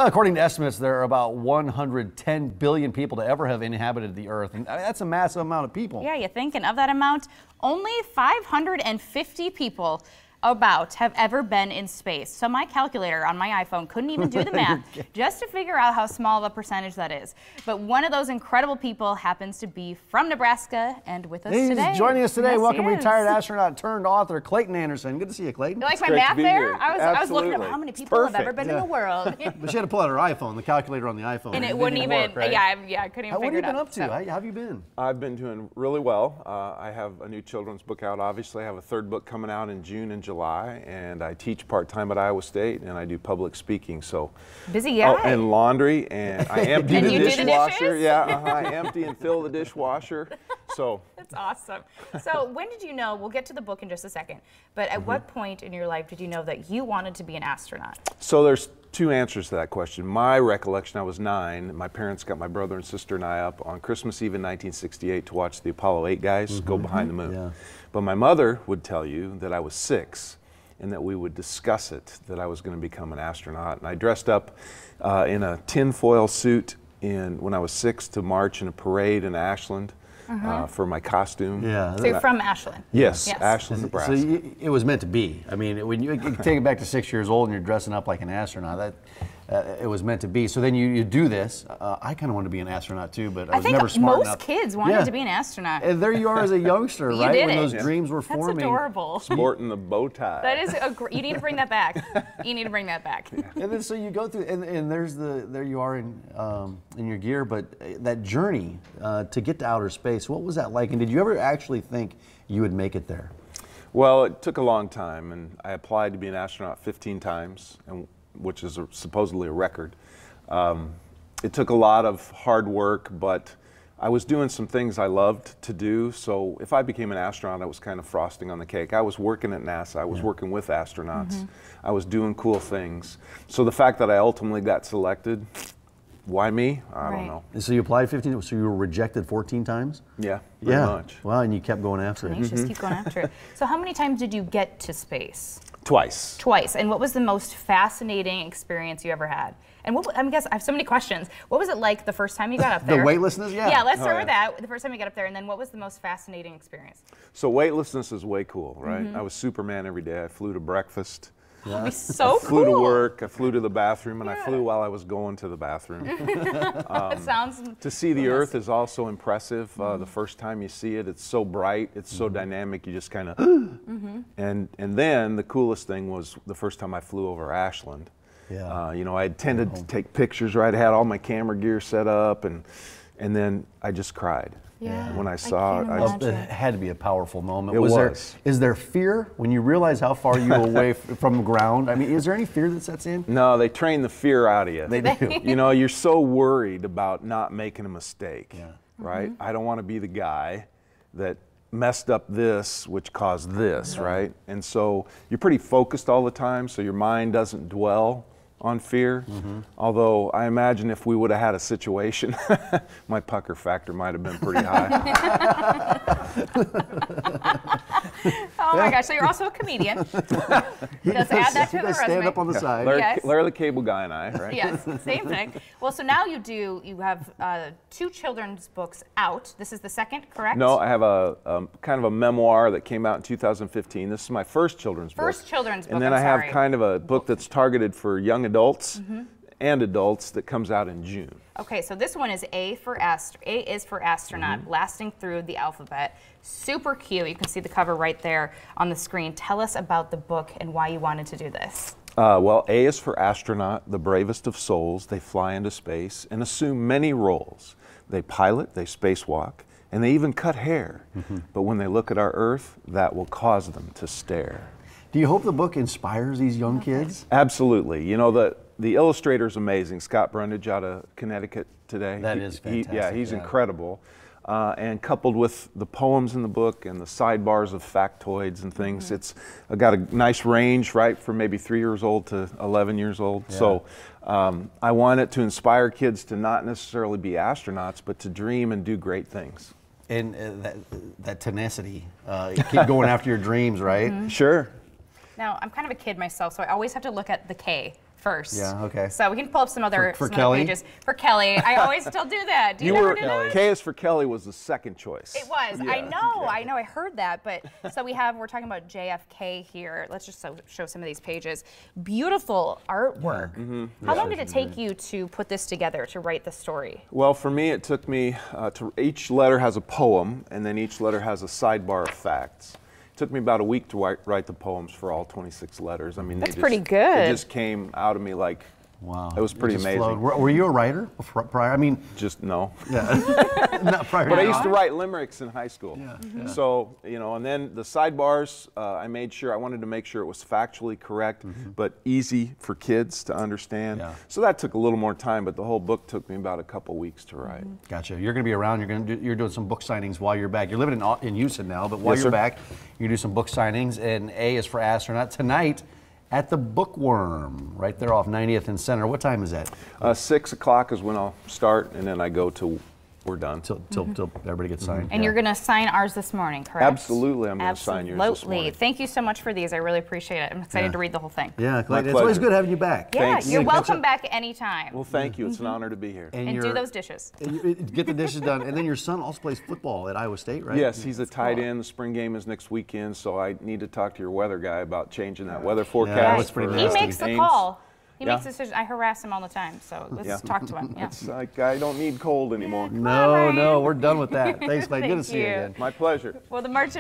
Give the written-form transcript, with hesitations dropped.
According to estimates, there are about 110 billion people to ever have inhabited the Earth, and that's a massive amount of people. Yeah, you think, and of that amount, only 550 people have ever been in space. So my calculator on my iPhone couldn't even do the math just to figure out how small of a percentage that is. But one of those incredible people happens to be from Nebraska and with us today. He's joining us today. Yes, Welcome, retired astronaut turned author Clayton Anderson. Good to see you, Clayton. You like my math there? I was looking at how many people have ever been in the world. But she had to pull out her iPhone, the calculator on the iPhone. And it wouldn't even, work, right? yeah, I couldn't even figure it out. What have you been up to? How have you been? I've been doing really well. I have a new children's book out, obviously. I have a third book coming out in June and July. And I teach part-time at Iowa State, and I do public speaking. So busy guy. Oh, and laundry, and I empty the dishwasher. I empty and fill the dishwasher. So that's awesome. So when did you know? We'll get to the book in just a second. But at what point in your life did you know that you wanted to be an astronaut? So there's two answers to that question. My recollection, I was 9. My parents got my brother and sister and I up on Christmas Eve in 1968 to watch the Apollo 8 guys go behind the moon. Yeah. But my mother would tell you that I was 6. And that we would discuss it, that I was going to become an astronaut. And I dressed up in a tinfoil suit when I was 6 to march in a parade in Ashland for my costume. Yeah. So you're from Ashland? Yes, Ashland, Nebraska. So it was meant to be. I mean, when you take it back to 6 years old and you're dressing up like an astronaut, it was meant to be. So then you do this. I kind of wanted to be an astronaut too, but I was never smart enough. Most kids wanted to be an astronaut. And there you are as a youngster, right? Did when those dreams were forming. That's adorable. Sporting the bow tie. That is you need to bring that back. You need to bring that back. And then so you go through, and there you are in your gear, but that journey to get to outer space, what was that like? And did you ever actually think you would make it there? Well, it took a long time, and I applied to be an astronaut 15 times, which is supposedly a record. It took a lot of hard work, but I was doing some things I loved to do, so if I became an astronaut, I was kind of frosting on the cake. I was working at NASA, I was working with astronauts, I was doing cool things. So the fact that I ultimately got selected, why me? I don't know. And so you applied 15, so you were rejected 14 times? Yeah, pretty much. Wow, and you kept going after it. Just keep going after it. So how many times did you get to space? Twice. Twice. And what was the most fascinating experience you ever had? And I guess I have so many questions. What was it like the first time you got up there? The weightlessness, Yeah, let's start with that. The first time you got up there, and then what was the most fascinating experience? So weightlessness is way cool, right? I was Superman every day. I flew to breakfast. That'd be so cool. I flew to work, I flew to the bathroom, and I flew while I was going to the bathroom. It sounds to see the Earth is also impressive. The first time you see it, it's so bright, it's so dynamic, you just kind of, and then the coolest thing was the first time I flew over Ashland. Yeah. You know, I intended to take pictures, right? I had all my camera gear set up, and then I just cried. Yeah. When I saw it, it had to be a powerful moment. It was. Is there fear when you realize how far you away from the ground? I mean, is there any fear that sets in? No, they train the fear out of you. They do. You know, you're so worried about not making a mistake, right? I don't want to be the guy that messed up this, which caused this, right? And so you're pretty focused all the time, so your mind doesn't dwell on fear. Although I imagine if we would have had a situation, my pucker factor might have been pretty high. Oh my gosh, so you're also a comedian. Let's add that to the resume. Stand up on the side. Larry the Cable Guy and I, right? Yes, same thing. Well, so now you have 2 children's books out. This is the second, correct? No, I have a kind of a memoir that came out in 2015. This is my first children's book. First children's book, And then I have kind of a book that's targeted for young adults and adults that comes out in June. Okay, so this one is A is for astronaut, blasting through the alphabet. Super cute. You can see the cover right there on the screen. Tell us about the book and why you wanted to do this. Well, A is for astronaut, the bravest of souls. They fly into space and assume many roles. They pilot, they spacewalk, and they even cut hair. But when they look at our Earth, that will cause them to stare. Do you hope the book inspires these young kids? Absolutely. You know, the illustrator's amazing. Scott Brundage out of Connecticut today. That is fantastic. He's incredible. And coupled with the poems in the book and the sidebars of factoids and things, it's got a nice range, right, from maybe 3 years old to 11 years old. Yeah. So I want it to inspire kids to not necessarily be astronauts, but to dream and do great things. And that tenacity, keep going after your dreams, right? Sure. Now, I'm kind of a kid myself, so I always have to look at the K first. Yeah, okay. So we can pull up some other, For some Kelly? other pages. For Kelly. I always still do that. Do you ever do that? K is for Kelly was the second choice. It was. Yeah. I know. I heard that. But so we're talking about JFK here. Let's just show some of these pages. Beautiful artwork. Mm-hmm. How long did it take you to put this together, to write the story? Well, for me, it took me each letter has a poem, and then each letter has a sidebar of facts. It took me about a week to write the poems for all 26 letters. I mean, That's pretty good. It just came out of me like, wow. It was pretty amazing. Were you a writer prior? I mean, just no. Yeah. Not prior. But I used to write limericks in high school. Yeah. Mm-hmm. So, and then the sidebars, I wanted to make sure it was factually correct, but easy for kids to understand. Yeah. So that took a little more time, but the whole book took me about a couple weeks to write. Gotcha. You're going to be around. You're doing some book signings while you're back. You're living in Houston now, but while Yes, you're sir. back, you do some book signings. And A is for Astronaut tonight at the Bookworm, right there off 90th and Center. What time is that? 6 o'clock is when I'll start, and then I go till we're done. Till everybody gets signed. And you're going to sign ours this morning, correct? Absolutely, I'm going to sign yours this Absolutely. morning. Thank you so much for these. I really appreciate it. I'm excited to read the whole thing. Yeah, My it's always pleasure. good having you back. Yeah, Thanks. you're You gotta catch welcome up. back anytime. Well, thank you. It's an honor to be here. and do you're- those dishes. Get the dishes done. And then your son also plays football at Iowa State, right? Yes, he's a tight end. The spring game is next weekend, so I need to talk to your weather guy about changing that weather forecast. that's pretty He nasty. makes the Ames. call. He Yeah. makes decisions. I harass him all the time, so let's talk to him. Yeah. It's like I don't need cold anymore. No, Ryan. we're done with that. Thanks, Clay. Good to Thank see you you. again. My pleasure. Well, the March of